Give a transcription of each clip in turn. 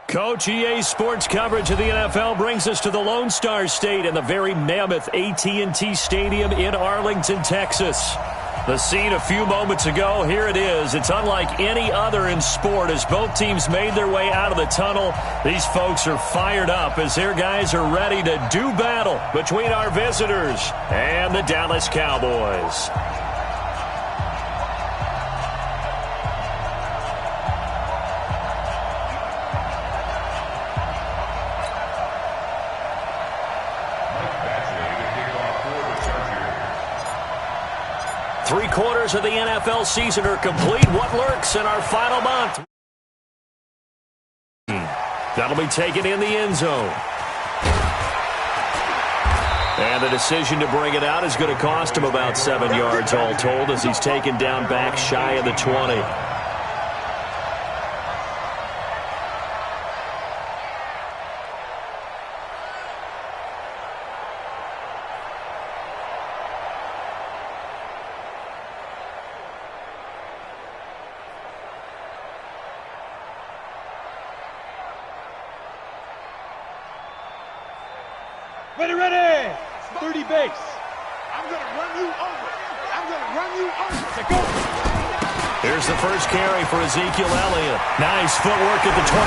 Coach, EA Sports coverage of the NFL brings us to the Lone Star State and the very mammoth AT&T Stadium in Arlington, Texas. The scene a few moments ago, here it is. It's unlike any other in sport as both teams made their way out of the tunnel. These folks are fired up as their guys are ready to do battle between our visitors and the Dallas Cowboys. Three-quarters of the NFL season are complete. What lurks in our final month? That'll be taken in the end zone. And the decision to bring it out is going to cost him about 7 yards all told as he's taken down back shy of the 20. Ready! 30 base. I'm going to run you over. I'm going to run you over. So go. Here's the first carry for Ezekiel Elliott. Nice footwork at the 25.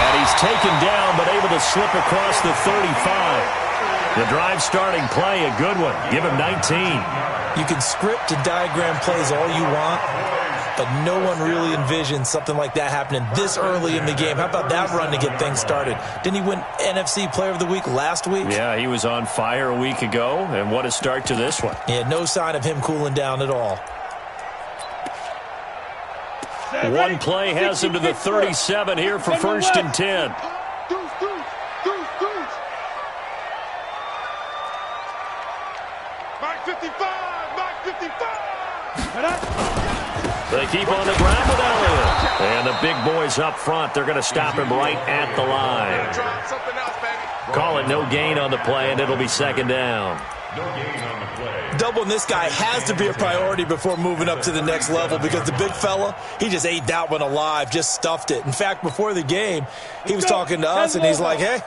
And he's taken down but able to slip across the 35. The drive starting play, a good one. Give him 19. You can script and diagram plays all you want, but no one really envisioned something like that happening this early in the game. How about that run to get things started? Didn't he win NFC Player of the Week last week? Yeah, he was on fire a week ago, and what a start to this one. Yeah, no sign of him cooling down at all. One play has him to the 37 here for first and 10. Mark 55! Mark 55! They keep on the ground with Elliott. And the big boys up front, they're going to stop him right at the line. Call it no gain on the play, and it'll be second down. Doubling this guy has to be a priority before moving up to the next level because the big fella, he just ate that one alive, just stuffed it. In fact, before the game, he was talking to us, and he's like, hey,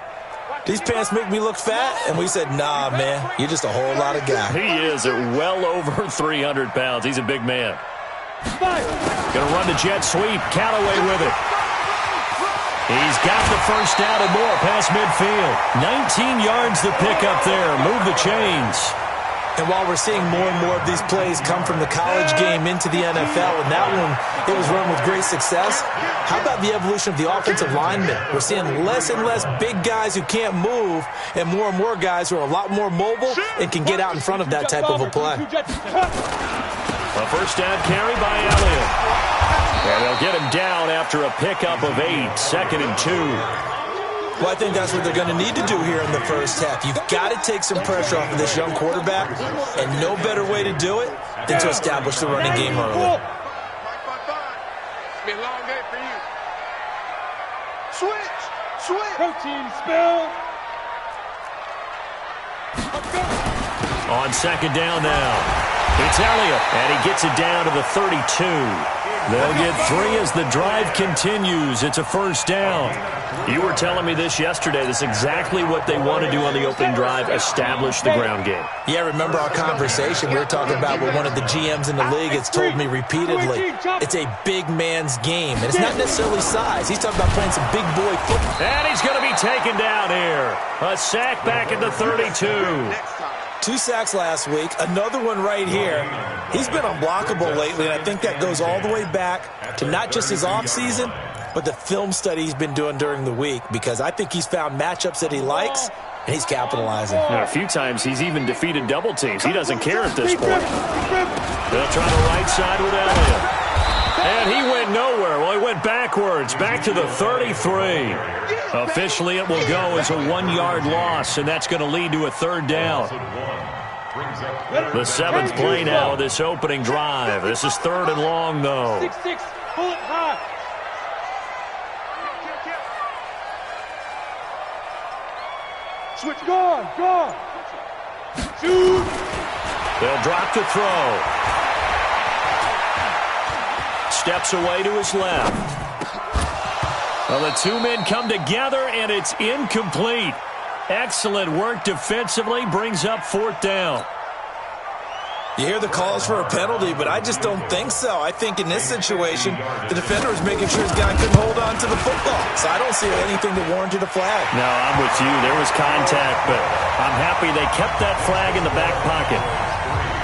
these pants make me look fat? And we said, nah, man, you're just a whole lot of guy. He is at well over 300 pounds. He's a big man. Going to run the jet sweep. Callaway with it. He's got the first down and more past midfield. 19 yards the pick up there. Move the chains. And while we're seeing more and more of these plays come from the college game into the NFL, and that one, it was run with great success, how about the evolution of the offensive linemen? We're seeing less and less big guys who can't move and more guys who are a lot more mobile and can get out in front of that type of a play. A first down carry by Elliott. And they'll get him down after a pickup of 8, second and 2. Well, I think that's what they're going to need to do here in the first half. You've got to take some pressure off of this young quarterback, and no better way to do it than to establish the running game early. It's been a long day for you. Switch! Protein spill! On second down now. It's Elliott, and he gets it down to the 32. They'll get 3 as the drive continues. It's a first down. You were telling me this yesterday. This is exactly what they want to do on the opening drive, establish the ground game. Yeah, remember our conversation? We were talking about what one of the GMs in the league has told me repeatedly. It's a big man's game, and it's not necessarily size. He's talking about playing some big boy football. And he's going to be taken down here. A sack back at the 32. 2 sacks last week, another one right here. He's been unblockable lately, and I think that goes all the way back to not just his offseason, but the film study he's been doing during the week, because I think he's found matchups that he likes, and he's capitalizing. Now, a few times he's even defeated double teams. He doesn't care at this point. They'll try the right side with Elliott. And he went nowhere. Well, he went backwards, back to the 33. Officially, it will go as a 1-yard loss, and that's going to lead to a third down. The 7th play now of this opening drive. This is 3rd and long, though. 6-6, pull it high. Switch, go on. Shoot. They'll drop to throw. Steps away to his left. Well, the two men come together, and it's incomplete. Excellent work defensively, brings up 4th down. You hear the calls for a penalty, but I just don't think so. I think in this situation, the defender was making sure his guy couldn't hold on to the football. So I don't see anything that warranted a flag. No, I'm with you. There was contact, but I'm happy they kept that flag in the back pocket.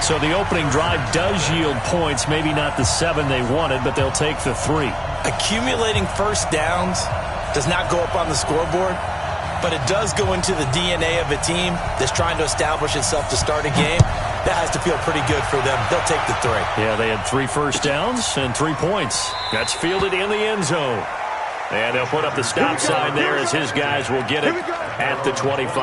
So the opening drive does yield points, maybe not the 7 they wanted, but they'll take the 3. Accumulating first downs does not go up on the scoreboard, but it does go into the DNA of a team that's trying to establish itself to start a game. That has to feel pretty good for them. They'll take the 3. Yeah, they had 3 first downs and 3 points. That's fielded in the end zone. And they'll put up the stop sign there as his guys will get it at the 25.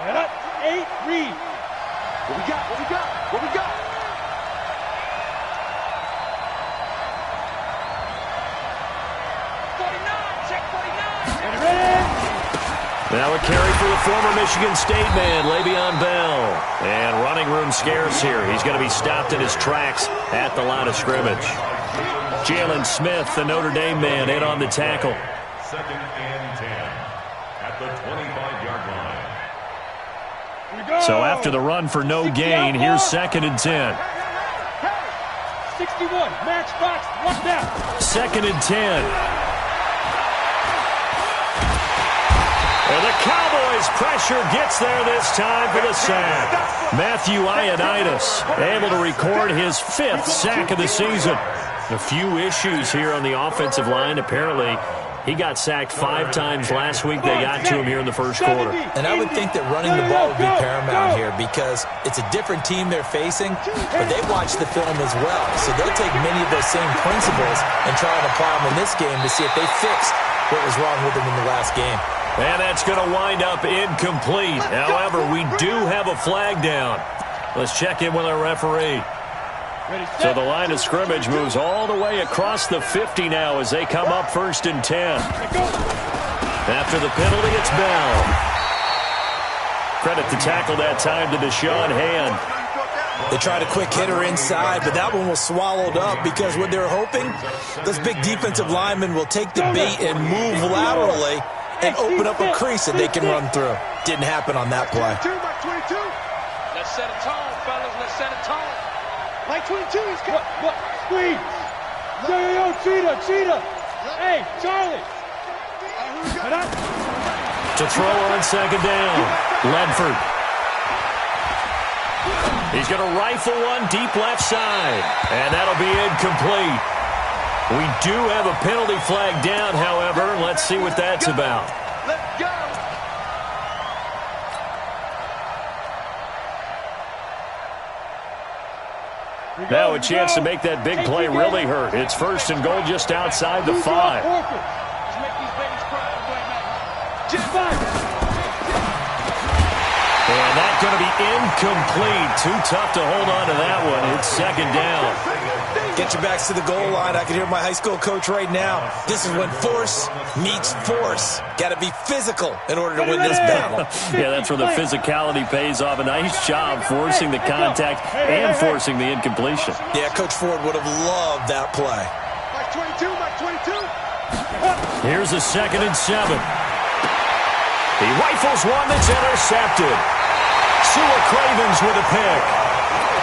Set up, 8, read. What we got? What we got? What we got? Now a carry for the former Michigan State man, Le'Veon Bell. And running room scarce here. He's going to be stopped in his tracks at the line of scrimmage. Jalen Smith, the Notre Dame man, in on the tackle. 2nd and 10 at the 25-yard line. So after the run for no gain, here's 2nd and 10. 61, matchbox, left out. 2nd and 10. And the Cowboys pressure gets there this time for the sack. Matthew Ioannidis able to record his 5th sack of the season. A few issues here on the offensive line. Apparently, he got sacked 5 times last week. They got to him here in the first quarter. And I would think that running the ball would be paramount here because it's a different team they're facing, but they watch the film as well. So they'll take many of those same principles and try and apply them in this game to see if they fixed what was wrong with them in the last game. And that's going to wind up incomplete. However, we do have a flag down. Let's check in with our referee. So the line of scrimmage moves all the way across the 50 now as they come up 1st and 10. After the penalty, it's Bell. Credit the tackle that time to Deshaun Hand. They tried a quick hitter inside, but that one was swallowed up because what they're hoping, those big defensive linemen will take the bait and move laterally and open up a crease that they can run through. Didn't happen on that play. 22, Mike 22. Let's set a tone, fellas. Let's set a tone. Mike 22, he's got what? Squeeze. Yo, cheetah. Hey, Charlie. To throw on 2nd down. Ledford. He's going to rifle one deep left side. And that'll be incomplete. We do have a penalty flag down, however. Let's see what that's about. Let's go. Now a chance to make that big play really hurt. It's 1st and goal just outside the 5. Let's make these babies cry. Just 5. And that's going to be incomplete. Too tough to hold on to that one. It's 2nd down. Get your backs to the goal line. I can hear my high school coach right now. This is when force meets force. Got to be physical in order to win this battle. Yeah, that's where the physicality pays off. A nice job forcing the contact and forcing the incompletion. Yeah, Coach Ford would have loved that play. Mike 22, Mike 22. Here's a 2nd and 7. He rifles one that's intercepted. Sua Cravens with a pick.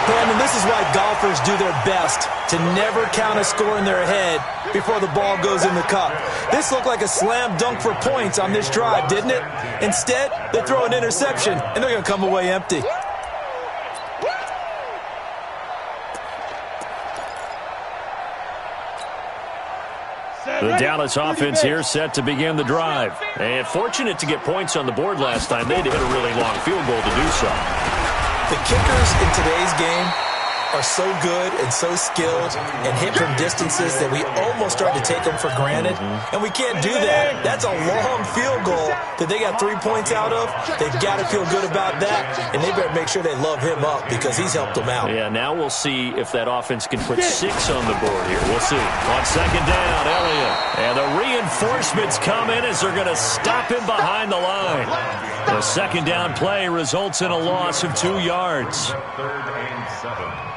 And this is why golfers do their best to never count a score in their head before the ball goes in the cup. This looked like a slam dunk for points on this drive, didn't it? Instead, they throw an interception, and they're going to come away empty. The Dallas offense here set to begin the drive. And fortunate to get points on the board last time. They'd hit a really long field goal to do so. The kickers in today's game are so good and so skilled and hit from distances that we almost start to take them for granted, and we can't do that. That's a long field goal that they got 3 points out of. They've got to feel good about that, and they better make sure they love him up because he's helped them out. Yeah, now we'll see if that offense can put 6 on the board here. We'll see. On second down, Elliott. And the reinforcements come in as they're going to stop him behind the line. The second down play results in a loss of 2 yards. 3rd and 7.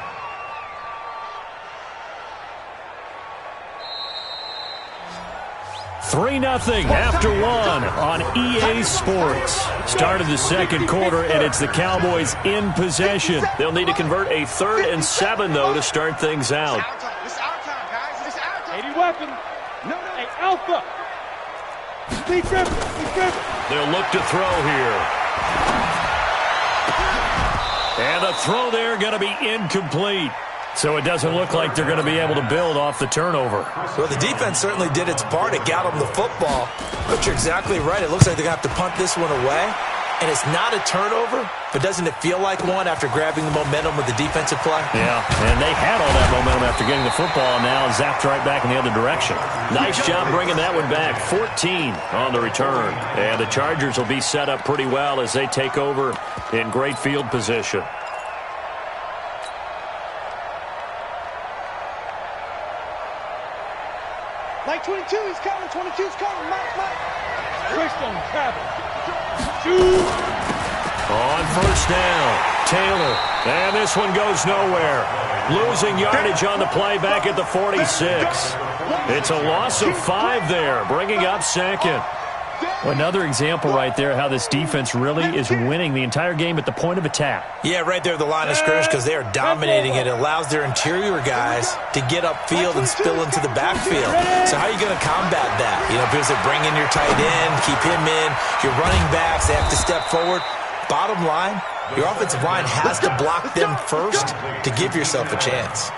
Three 3-0 after 1 on EA Sports. Start of the second quarter, and it's the Cowboys in possession. They'll need to convert a 3rd and 7, though, to start things out. It's our time, guys. It's our time. 80 weapon. No, hey, Alpha. Speed grip. They'll look to throw here. And the throw there going to be incomplete. So it doesn't look like they're going to be able to build off the turnover. Well, the defense certainly did its part. It got them the football. But you're exactly right. It looks like they're going to have to punt this one away. And it's not a turnover, but doesn't it feel like one after grabbing the momentum with the defensive play? Yeah, and they had all that momentum after getting the football, and now zapped right back in the other direction. Nice job bringing that one back. 14 on the return. And the Chargers will be set up pretty well as they take over in great field position. Mike 22, he's coming. 22's coming. Mike. Twist on Travis. Shoot. On first down, Taylor. And this one goes nowhere. Losing yardage on the play back at the 46. It's a loss of 5 there, bringing up second. Another example right there how this defense really is winning the entire game at the point of attack. Yeah, right there at the line of scrimmage because they are dominating it. It allows their interior guys to get upfield and spill into the backfield. So how are you going to combat that? You know, because they bring in your tight end, keep him in, your running backs, they have to step forward. Bottom line, your offensive line has to block them first to give yourself a chance.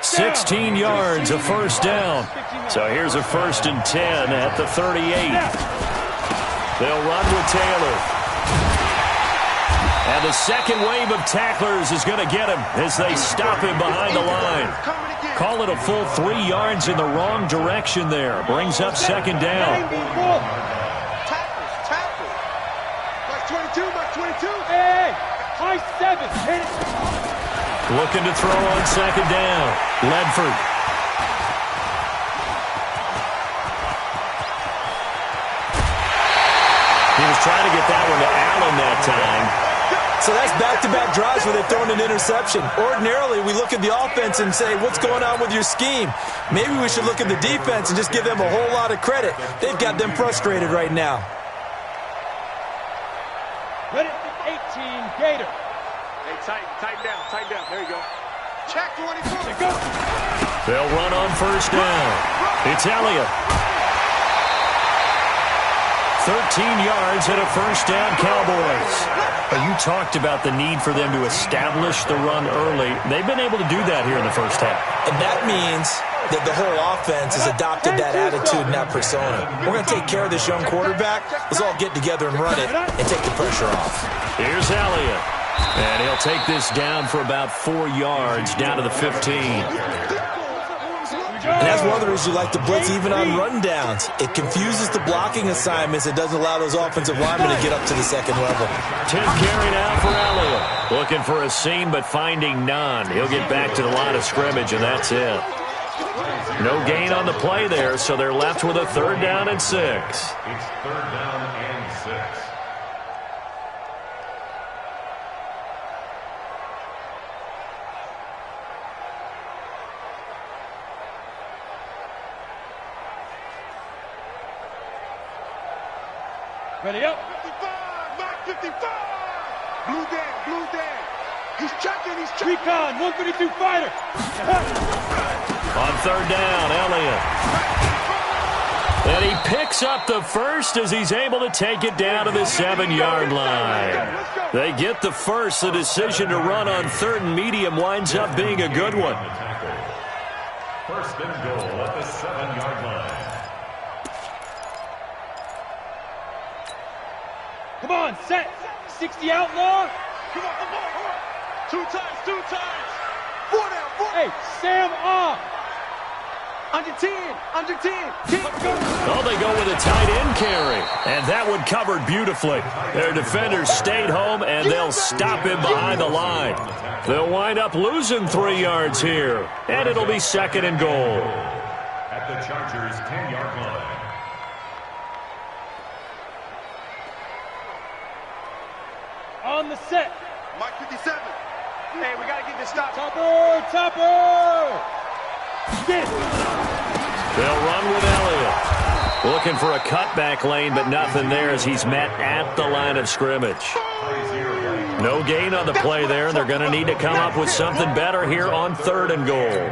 16 yards, a first down. So here's a 1st and 10 at the 38. They'll run with Taylor. And the second wave of tacklers is going to get him as they stop him behind the line. Call it a full 3 yards in the wrong direction there. Brings up second down. Tackles. Mike 22. Hey, high 7. Hit it. Looking to throw on second down. Ledford. He was trying to get that one to Allen that time. So that's back-to-back drives where they've thrown an interception. Ordinarily, we look at the offense and say, what's going on with your scheme? Maybe we should look at the defense and just give them a whole lot of credit. They've got them frustrated right now. Ready? 18, Gator. Hey, tighten down. There you go. Check 24. There go. They'll run on first down. It's Elliott. 13 yards and a first down, Cowboys. You talked about the need for them to establish the run early. They've been able to do that here in the first half. And that means that the whole offense has adopted that attitude and that persona. We're going to take care of this young quarterback. Let's all get together and run it and take the pressure off. Here's Elliott. And he'll take this down for about 4 yards, down to the 15. And that's one of the reasons you like to blitz even on run downs. It confuses the blocking assignments. It doesn't allow those offensive linemen to get up to the second level. 10 carry now for Elliott. Looking for a seam, but finding none. He'll get back to the line of scrimmage, and that's it. No gain on the play there, so they're left with a 3rd down and 6. It's 3rd down and 6. Ready up. 55, Mike 55. Blue Dan. He's checking. Recon, 132 fighter. On 3rd down, Elliott. And he picks up the first as he's able to take it down to the 7-yard line. They get the first. The decision to run on 3rd and medium winds up being a good one. 1st and goal at the 7-yard line. Come on, set. 60 outlaw. Come on. 2 times. Hey, Sam off. Under 10, under 10. Oh, they go with a tight end carry. And that one covered beautifully. Their defenders stayed home, and they'll stop him behind the line. They'll wind up losing 3 yards here. And it'll be 2nd and goal. At the Chargers' 10-yard line. On the set. Mike 57. Hey, we got to get this stop. Topper. Get. They'll run with Elliott. Looking for a cutback lane, but nothing there as he's met at the line of scrimmage. No gain on the play there, and they're going to need to come up with something better here on 3rd and goal.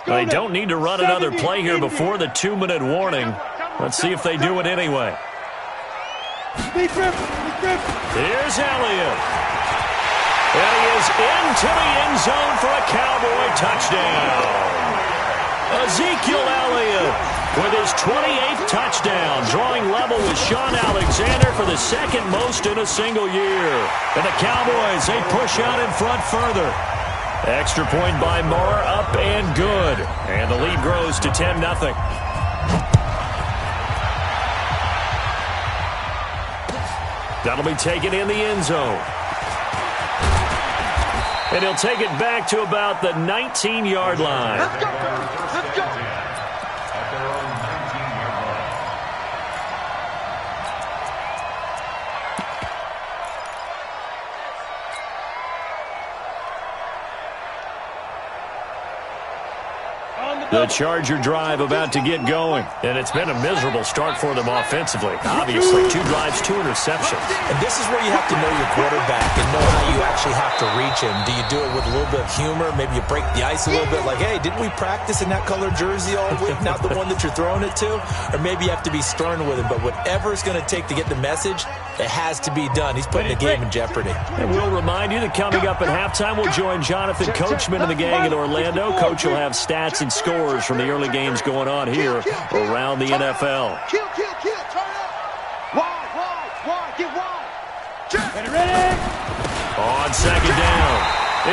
They don't need to run another play here before the 2-minute warning. Let's see if they do it anyway. Here's Elliott. And he is into the end zone for a Cowboy touchdown. Ezekiel Elliott with his 28th touchdown, drawing level with Sean Alexander for the 2nd most in a single year. And the Cowboys, they push out in front further. Extra point by Moore, up and good. And the lead grows to 10-0. That'll be taken in the end zone. And he'll take it back to about the 19-yard line. Let's go. Let's go. At their own 19-yard line. The Charger drive about to get going. And it's been a miserable start for them offensively. Obviously, 2 drives, 2 interceptions. And this is where you have to know your quarterback and know how you actually have to reach him. Do you do it with a little bit of humor? Maybe you break the ice a little bit like, hey, didn't we practice in that color jersey all week, not the one that you're throwing it to? Or maybe you have to be stern with him. But whatever it's going to take to get the message, it has to be done. He's putting the game in jeopardy. And we'll remind you that coming up at halftime, we'll join Jonathan Coachman and the gang in Orlando. Coach will have stats and scores from the early games going on here around the NFL. Kill. Turn up. Wide. Get wide. Ready. On 2nd down,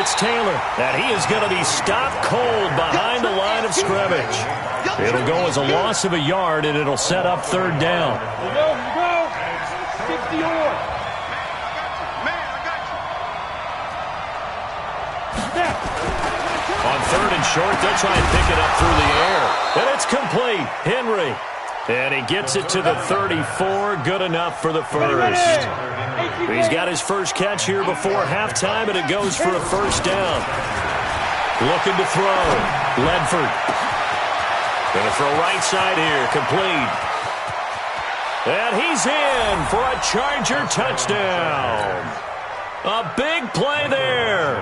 it's Taylor, and he is going to be stopped cold behind the line of scrimmage. It'll go as a loss of a yard, and it'll set up 3rd down. Here we go. 60 on. Man, I got you. Snap. On 3rd and short, they'll try and pick it up through the air. And it's complete. Henry. And he gets it to the 34. Good enough for the first. He's got his first catch here before halftime, and it goes for a 1st down. Looking to throw. Ledford. Going to throw right side here. Complete. And he's in for a Charger touchdown. A big play there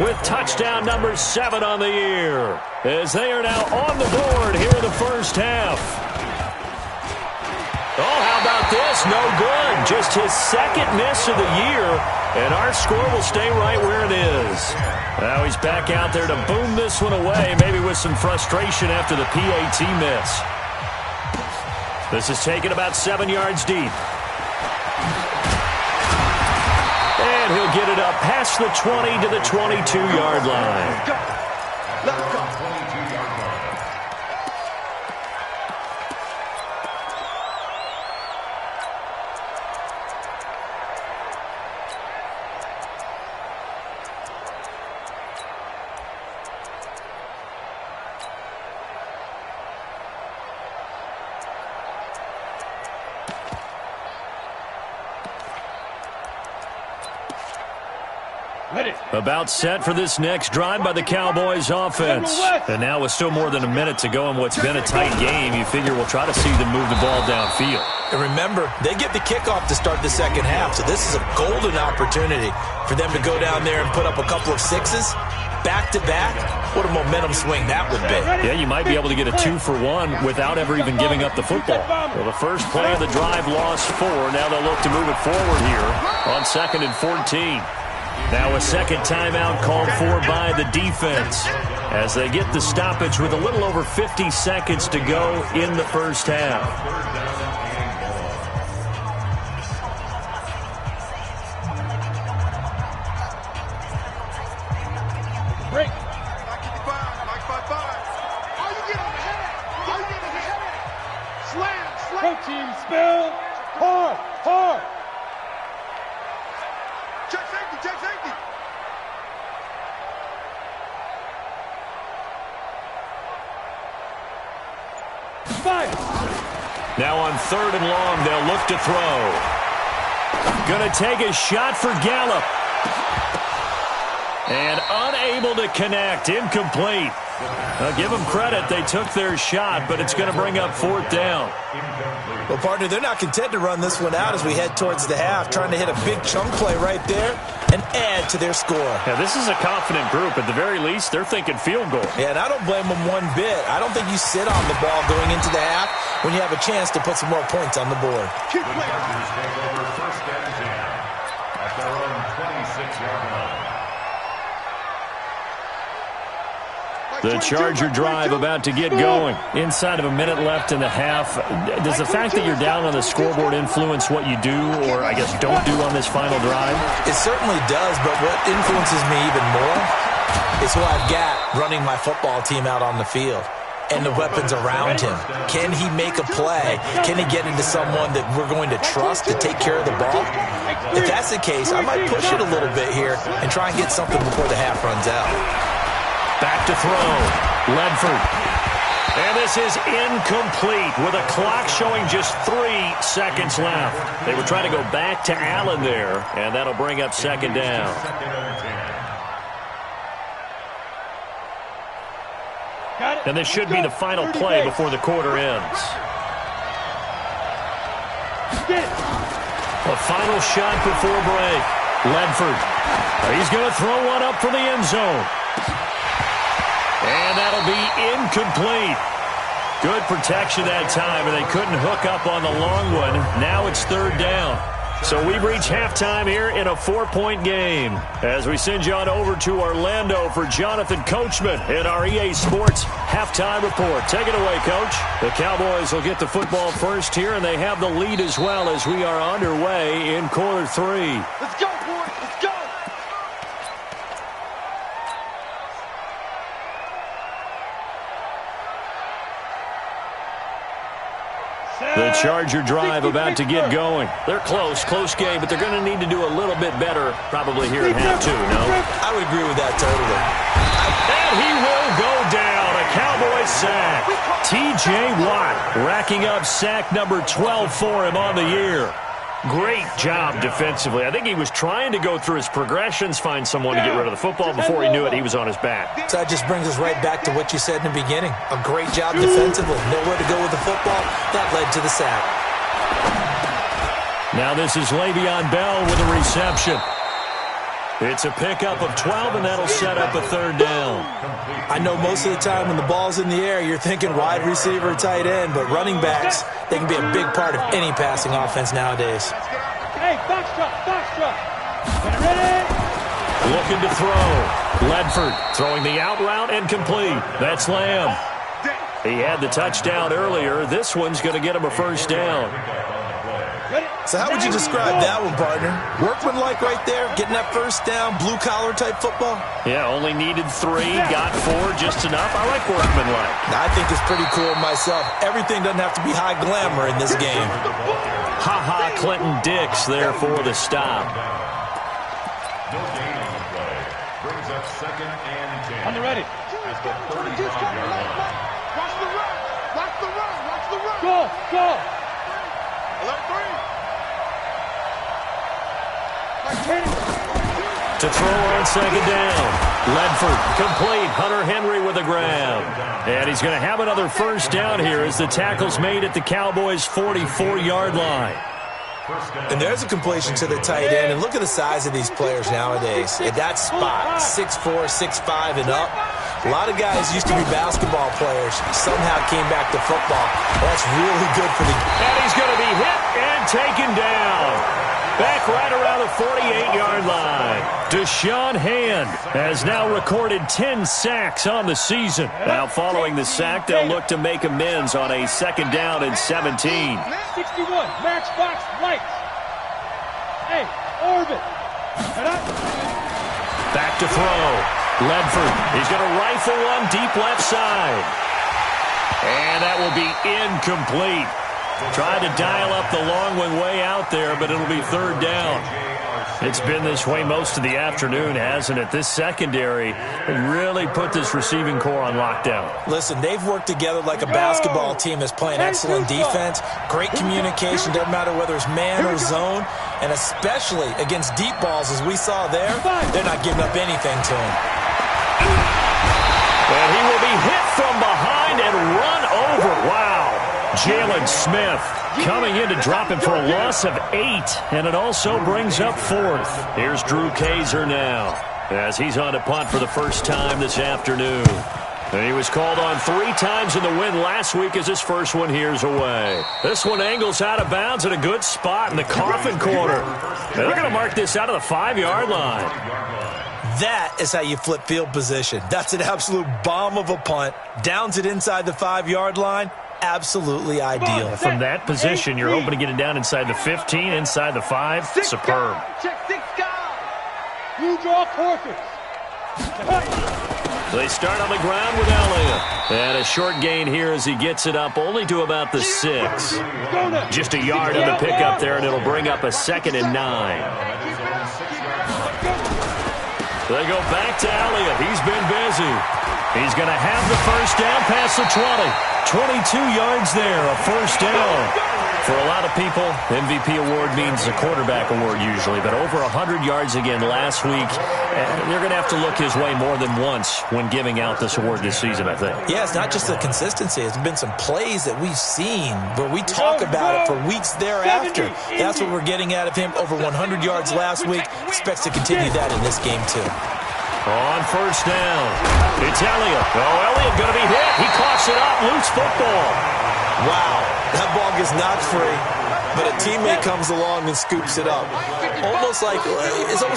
with touchdown number 7 on the year as they are now on the board here in the first half. Oh, how about this? No good. Just his 2nd miss of the year, and our score will stay right where it is. Now he's back out there to boom this one away, maybe with some frustration after the PAT miss. This is taken about 7 yards deep. And he'll get it up past the 20 to the 22-yard line. Let's go. 22-yard line. About set for this next drive by the Cowboys offense. And now with still more than a minute to go in what's been a tight game, you figure we'll try to see them move the ball downfield. And remember, they get the kickoff to start the 2nd half, so this is a golden opportunity for them to go down there and put up a couple of 6s back-to-back. What a momentum swing that would be. Yeah, you might be able to get a 2-for-1 without ever even giving up the football. Well, the first play of the drive lost 4. Now they'll look to move it forward here on 2nd and 14. Now a second timeout called for by the defense as they get the stoppage with a little over 50 seconds to go in the first half. Break. Protein spill. Hard, hard. Check safety, check safety. Fire. Now on 3rd and long, they'll look to throw. Gonna take a shot for Gallup. And unable to connect. Incomplete. Give them credit. They took their shot, but it's going to bring up 4th down. Well, partner, they're not content to run this one out as we head towards the half, trying to hit a big chunk play right there and add to their score. Yeah, this is a confident group. At the very least, they're thinking field goal. Yeah, and I don't blame them one bit. I don't think you sit on the ball going into the half when you have a chance to put some more points on the board. Chargers take over 1st and 10 at their own 26-yard line. The Charger drive about to get going. Inside of a minute left in the half. Does the fact that you're down on the scoreboard influence what you do, or I guess don't do on this final drive? It certainly does, but what influences me even more is who I've got running my football team out on the field and the weapons around him. Can he make a play? Can he get into someone that we're going to trust to take care of the ball? If that's the case, I might push it a little bit here and try and get something before the half runs out. Back to throw. Ledford. And this is incomplete with a clock showing just 3 seconds left. They were trying to go back to Allen there, and that'll bring up 2nd down. And this should be the final play before the quarter ends. A final shot before break. Ledford. He's going to throw one up for the end zone. And that'll be incomplete. Good protection that time, and they couldn't hook up on the long one. Now it's 3rd down. So we've reached halftime here in a 4-point game as we send you on over to Orlando for Jonathan Coachman in our EA Sports Halftime Report. Take it away, Coach. The Cowboys will get the football first here, and they have the lead as well as we are underway in quarter 3. Let's go, boys. Let's go. The Charger drive about to get going. They're close game, but they're going to need to do a little bit better probably here in half 2, no? I would agree with that totally. And he will go down. A Cowboys sack. T.J. Watt racking up sack number 12 for him on the year. Great job defensively. I think he was trying to go through his progressions, find someone to get rid of the football. Before he knew it, he was on his back. So that just brings us right back to what you said in the beginning. A great job defensively. Nowhere to go with the football. That led to the sack. Now this is Le'Veon Bell with a reception. It's a pickup of 12, and that'll set up a 3rd down. I know most of the time when the ball's in the air, you're thinking wide receiver, tight end, but running backs, they can be a big part of any passing offense nowadays. Hey, box truck, box truck. Get ready. Looking to throw. Ledford throwing the out route and complete. That's Lamb. He had the touchdown earlier. This one's going to get him a 1st down. So how would you describe that one, partner? Workmanlike right there, getting that 1st down, blue-collar type football? Yeah, only needed 3, got 4, just enough. I like workmanlike. I think it's pretty cool myself. Everything doesn't have to be high glamour in this game. Ha-ha, Clinton Dix there for the stop. No gain on the play. Brings up 2nd and 10. On the ready. Watch the run. Watch the run. Watch the run. Go, go. Alert 3. To throw on 2nd down. Ledford complete. Hunter Henry with a grab. And he's going to have another 1st down here as the tackle's made at the Cowboys' 44-yard line. And there's a completion to the tight end. And look at the size of these players nowadays. At that spot, 6'4", 6'5", and up. A lot of guys used to be basketball players. Somehow came back to football. That's really good for the... And he's going to be hit and taken down. Back right around the 48-yard line. Deshaun Hand has now recorded 10 sacks on the season. Now following the sack, they'll look to make amends on a 2nd down and 17. 61, Matchbox Lights. Hey, Orbit. Back to throw. Ledford, he's going to rifle one deep left side. And that will be incomplete. Tried to dial up the long one way out there, but it'll be 3rd down. It's been this way most of the afternoon, hasn't it? This secondary really put this receiving core on lockdown. Listen, they've worked together like a basketball team that's playing excellent defense, great communication, doesn't matter whether it's man or zone, and especially against deep balls, as we saw there, they're not giving up anything to him. And he will be hit from behind and run over. Wow. Jalen Smith coming in to drop him for a loss of 8, and it also brings up 4th. Here's Drew Kaiser now as he's on to punt for the first time this afternoon. And he was called on 3 times in the win last week as his first one here's away. This one angles out of bounds at a good spot in the coffin corner. And they're going to mark this out of the 5-yard line. That is how you flip field position. That's an absolute bomb of a punt. Downs it inside the 5-yard line. Absolutely ideal. From that position, you're hoping to get it down inside the 15, inside the 5. Superb. Check 6 guys. You draw courses. They start on the ground with Elliott. And a short gain here as he gets it up only to about the 6. Just a yard on the pickup there, and it'll bring up a 2nd and 9. They go back to Elliott. He's been busy. He's going to have the first down past the 20. 22 yards there, a first down. For a lot of people, MVP award means a quarterback award usually, but over 100 yards again last week. They're going to have to look his way more than once when giving out this award this season, I think. Yeah, it's not just the consistency. It's been some plays that we've seen where we talk about it for weeks thereafter. That's what we're getting out of him. Over 100 yards last week. Expects to continue that in this game, too. On first down, it's Elliott. Oh, Elliott going to be hit. He coughs it up. Loose football. Wow, that ball gets knocked free, but a teammate comes along and scoops it up. It's almost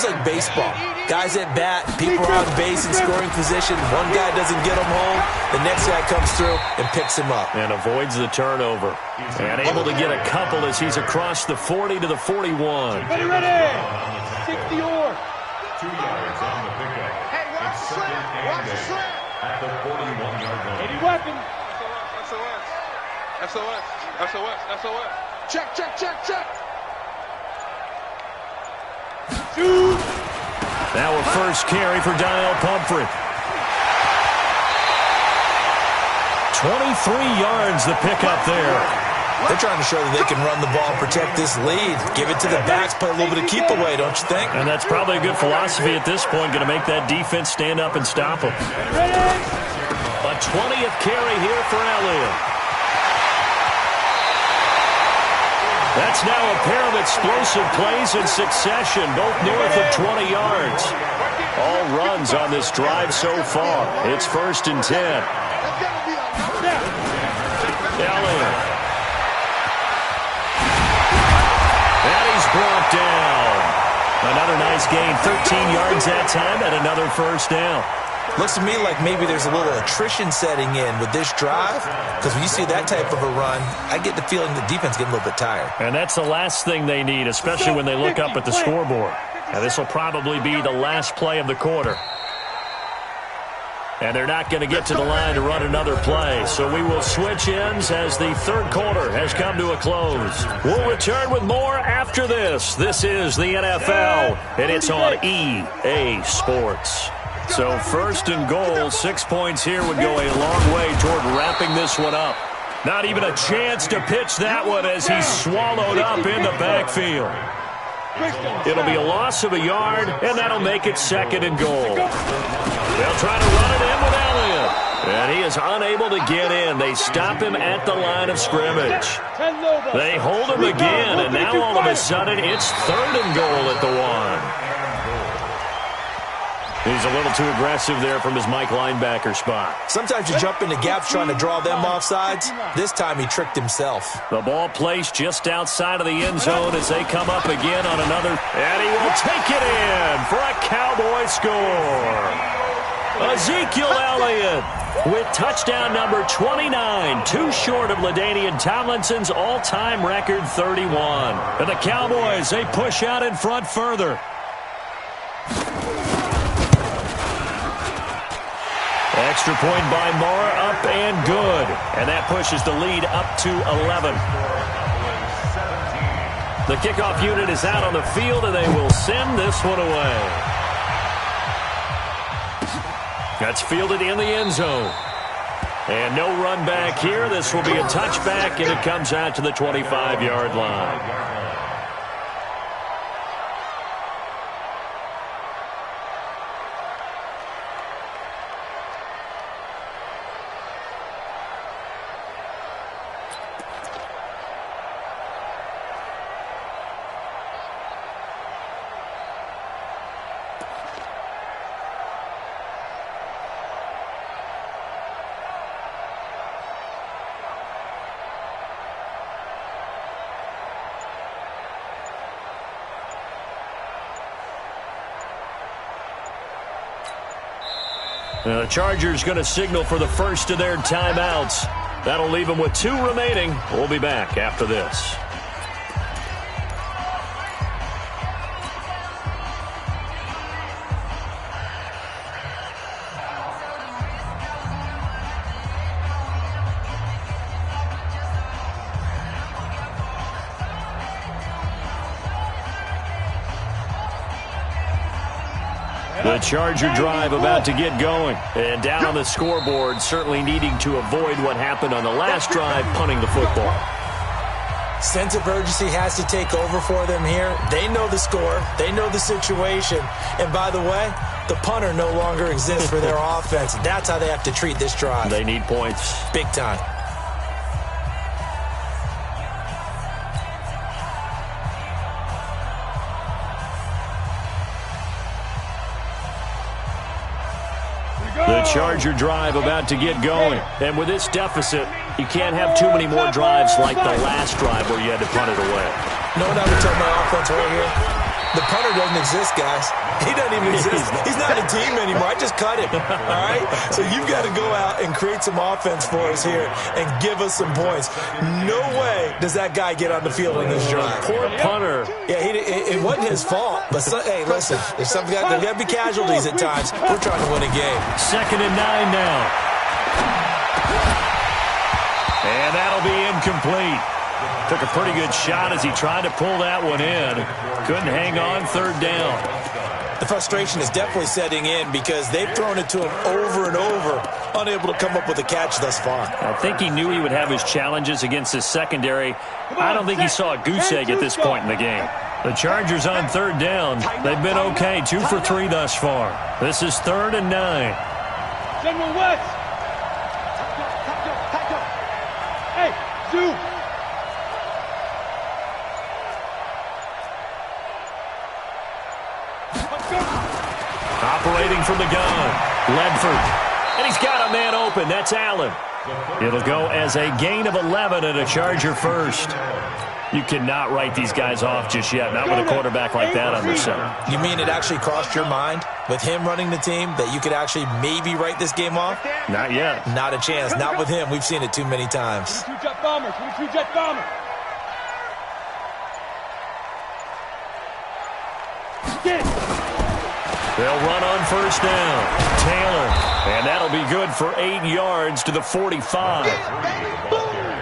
like baseball. Guys at bat, people are on base in scoring position. One guy doesn't get him home. The next guy comes through and picks him up. And avoids the turnover. And able to get a couple as he's across the 40 to the 41. Ready. 60 or. 2 yards on the pickup. Hey, watch the slant. Watch the slant. At the 41-yard line. Any weapon. SOS. Check. Shoot. Now a first carry for Daniel Pumphrey. 23 yards the pickup there. They're trying to show that they can run the ball and protect this lead. Give it to the backs, play a little bit of keep away, don't you think? And that's probably a good philosophy at this point, going to make that defense stand up and stop them. A 20th carry here for Elliott. That's now a pair of explosive plays in succession, both north of 20 yards. All runs on this drive so far. It's 1st and 10. Elliott. And he's brought down. Another nice gain, 13 yards that time, and another first down. Looks to me like maybe there's a little attrition setting in with this drive, because when you see that type of a run, I get the feeling the defense getting a little bit tired. And that's the last thing they need, especially when they look up at the scoreboard. Now, this will probably be the last play of the quarter. And they're not going to get to the line to run another play. So we will switch ends as the 3rd quarter has come to a close. We'll return with more after this. This is the NFL, and it's on EA Sports. So 1st and goal, 6 points here would go a long way toward wrapping this one up. Not even a chance to pitch that one as he's swallowed up in the backfield. It'll be a loss of a yard, and that'll make it 2nd and goal. They'll try to run it in with Elliott. And he is unable to get in. They stop him at the line of scrimmage. They hold him again, and now all of a sudden it's 3rd and goal at the 1. He's was a little too aggressive there from his Mike linebacker spot. Sometimes you jump into gaps trying to draw them off sides. This time he tricked himself. The ball placed just outside of the end zone as they come up again on another. And he will take it in for a Cowboy score. Ezekiel Elliott with touchdown number 29, too short of LaDainian Tomlinson's all-time record 31. And the Cowboys, they push out in front further. Extra point by Moore, up and good. And that pushes the lead up to 11. The kickoff unit is out on the field, and they will send this one away. That's fielded in the end zone. And no run back here. This will be a touchback, and it comes out to the 25-yard line. The Chargers going to signal for the first of their timeouts. That'll leave them with 2 remaining. We'll be back after this. The Charger drive about to get going. And down on the scoreboard, certainly needing to avoid what happened on the last drive, punting the football. Sense of urgency has to take over for them here. They know the score. They know the situation. And by the way, the punter no longer exists for their offense. That's how they have to treat this drive. They need points. Big time. The Charger drive about to get going. And with this deficit, you can't have too many more drives like the last drive where you had to punt it away. No one ever told my offense right here. The punter doesn't exist, guys. He doesn't even exist. He's not a team anymore. I just cut him. All right? So you've got to go out and create some offense for us here and give us some points. No way does that guy get on the field on this drive. Poor punter. Yeah, it wasn't his fault. But, hey, listen, there's got to be casualties at times. We're trying to win a game. 2nd and 9 now. And that'll be incomplete. Took a pretty good shot as he tried to pull that one in. Couldn't hang on, 3rd down. The frustration is definitely setting in because they've thrown it to him over and over, unable to come up with a catch thus far. I think he knew he would have his challenges against his secondary. I don't think he saw a goose egg at this point in the game. The Chargers on 3rd down. They've been okay, 2 for 3 thus far. This is 3rd and 9. General West. Hey, Zoo. Operating from the gun, Ledford. And he's got a man open. That's Allen. It'll go as a gain of 11 and a Charger first. You cannot write these guys off just yet, not with a quarterback like that under center. You mean it actually crossed your mind with him running the team that you could actually maybe write this game off? Not yet. Not a chance. Not with him. We've seen it too many times. 22 jet bomber. 22 jet bomber. They'll run on 1st down. Taylor. And that'll be good for 8 yards to the 45.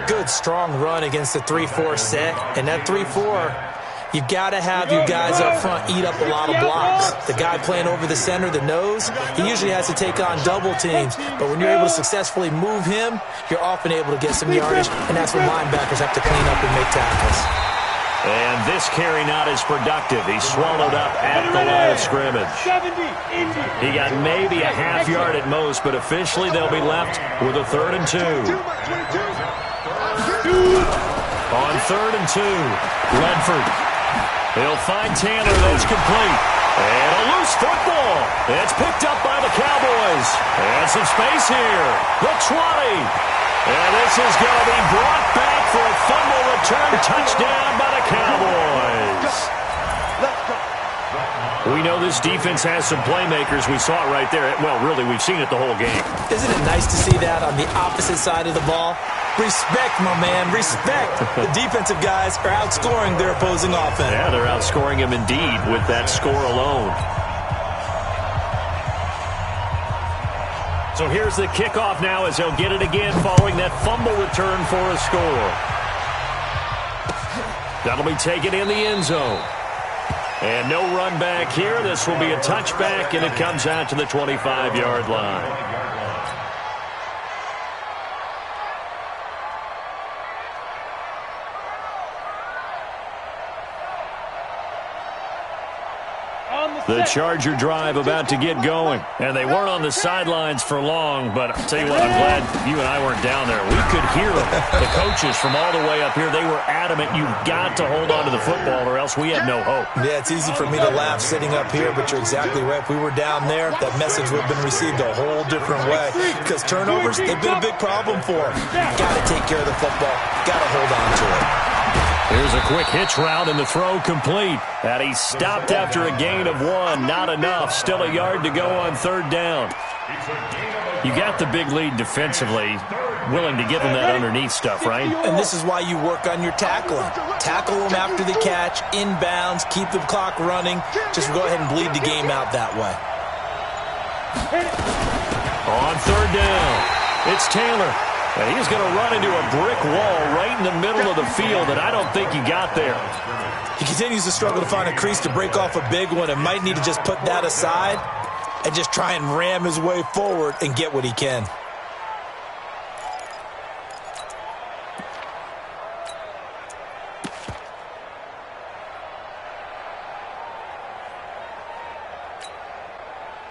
Good, strong run against the 3-4 set. And that 3-4, you've got to have your guys up front eat up a lot of blocks. The guy playing over the center, the nose, he usually has to take on double teams. But when you're able to successfully move him, you're often able to get some yardage. And that's when linebackers have to clean up and make tackles. And this carry not as productive. He's swallowed up at the line of scrimmage. He got maybe a half yard at most, but officially they'll be left with a 3rd and 2. On 3rd and 2, Ledford. He'll find Taylor. That's complete. And a loose loose football. It's picked up by the Cowboys. And some space here. The 20. And this is going to be brought back for a fumble return touchdown by the Cowboys. Let's go. We know this defense has some playmakers. We saw it right there. Well, really, we've seen it the whole game. Isn't it nice to see that on the opposite side of the ball? Respect, my man, respect. The defensive guys are outscoring their opposing offense. Yeah, they're outscoring him indeed with that score alone. So here's the kickoff now as they'll get it again following that fumble return for a score. That'll be taken in the end zone. And no run back here. This will be a touchback, and it comes out to the 25-yard line. The Charger drive about to get going. And they weren't on the sidelines for long, but I'll tell you what, I'm glad you and I weren't down there. We could hear them. The coaches from all the way up here, they were adamant, you've got to hold on to the football or else we have no hope. Yeah, it's easy for me to laugh sitting up here, but you're exactly right. If we were down there, that message would have been received a whole different way. Because turnovers, they've been a big problem for them. Got to take care of the football. Got to hold on to it. Here's a quick hitch route and the throw complete. And he stopped after a gain of 1. Not enough. Still a yard to go on third down. You got the big lead defensively. Willing to give him that underneath stuff, right? And this is why you work on your tackling. Tackle them after the catch, inbounds, keep the clock running. Just go ahead and bleed the game out that way. On third down, it's Taylor. And he's going to run into a brick wall right in the middle of the field, and I don't think he got there. He continues to struggle to find a crease to break off a big one and might need to just put that aside and just try and ram his way forward and get what he can.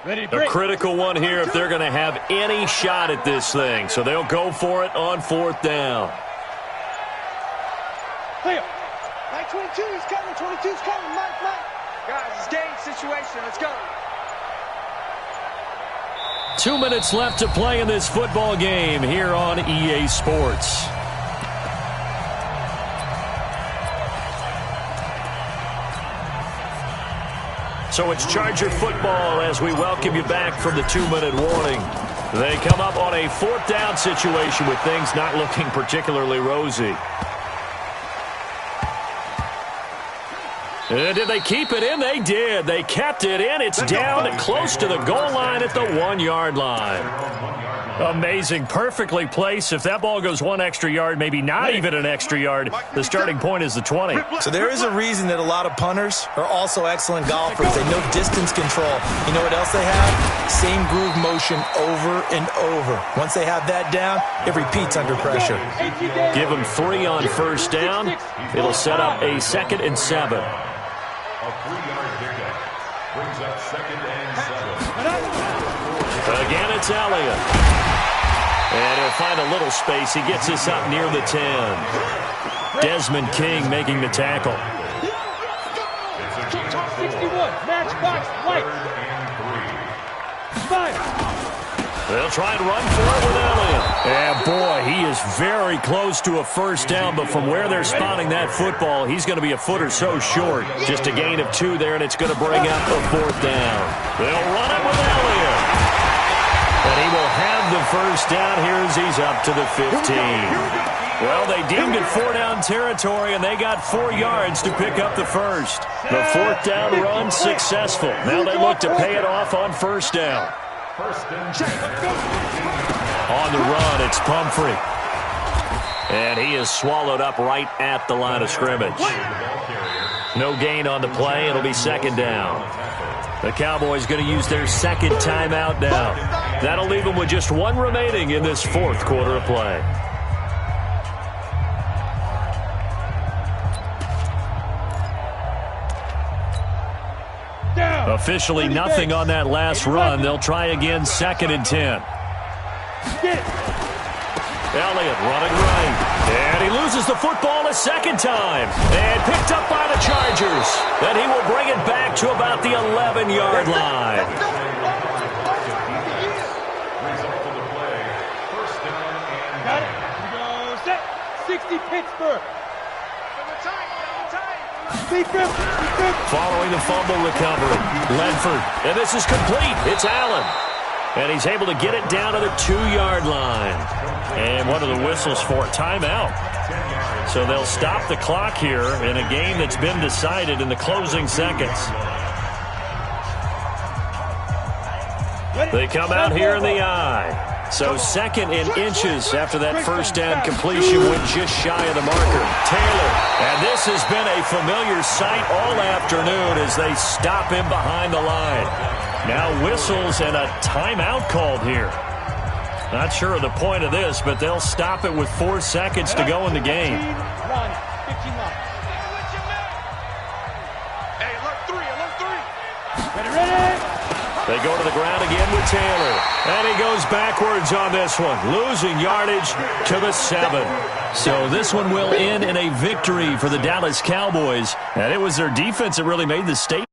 A critical one here if they're going to have any shot at this thing. So they'll go for it on fourth down. Leo, Mike 22 is coming. 22's coming. Mike. Guys, it's game situation. Let's go. 2 minutes left to play in this football game here on EA Sports. So it's Charger football as we welcome you back from the 2-minute warning. They come up on a fourth down situation with things not looking particularly rosy. Did they keep it in? They did. They kept it in. It's down close to the goal line at the 1-yard line. Amazing. Perfectly placed. If that ball goes 1 extra yard, maybe not even an extra yard, the starting point is the 20. So there is a reason that a lot of punters are also excellent golfers. They know distance control. You know what else they have? Same groove motion over and over. Once they have that down, it repeats under pressure. Give them 3 on first down. It'll set up a 2nd and 7. A 3-yard pickup brings up 2nd and 7. Again, it's Elliott. And he'll find a little space. He gets us up near the 10. Desmond King making the tackle. 61, matchbox, white. 5. They'll try and run for it with Elliott. And boy, he is very close to a first down, but from where they're spotting that football, he's going to be a foot or so short. Just a gain of 2 there, and it's going to bring up a fourth down. They'll run it with Elliott. And he will have the first down here as he's up to the 15. Well, they deemed it 4-down territory, and they got 4 yards to pick up the first. The fourth down run successful. Now they look to pay it off on first down. On the run, it's Pumphrey. And he is swallowed up right at the line of scrimmage. No gain on the play. It'll be second down. The Cowboys going to use their second timeout now. That'll leave them with just 1 remaining in this fourth quarter of play. Officially nothing on that last run. They'll try again, 2nd and 10. Elliott running right. And he loses the football a second time. And picked up by the Chargers. And he will bring it back to about the 11-yard line. Result of the play, first down and Got it. Go set. 60 Pittsburgh. Defense. Following the fumble recovery, Ledford. And this is complete. It's Allen. And he's able to get it down to the 2-yard line. And what are the whistles for? Timeout. So they'll stop the clock here in a game that's been decided in the closing seconds. They come out here in the eye. So second in inches after that first down completion went just shy of the marker. Taylor. And this has been a familiar sight all afternoon as they stop him behind the line. Now whistles and a timeout called here. Not sure of the point of this, but they'll stop it with 4 seconds to go in the game. Hey, alert three. Ready. They go to the ground again with Taylor. And he goes backwards on this one, losing yardage to the 7. So this one will end in a victory for the Dallas Cowboys. And it was their defense that really made the statement.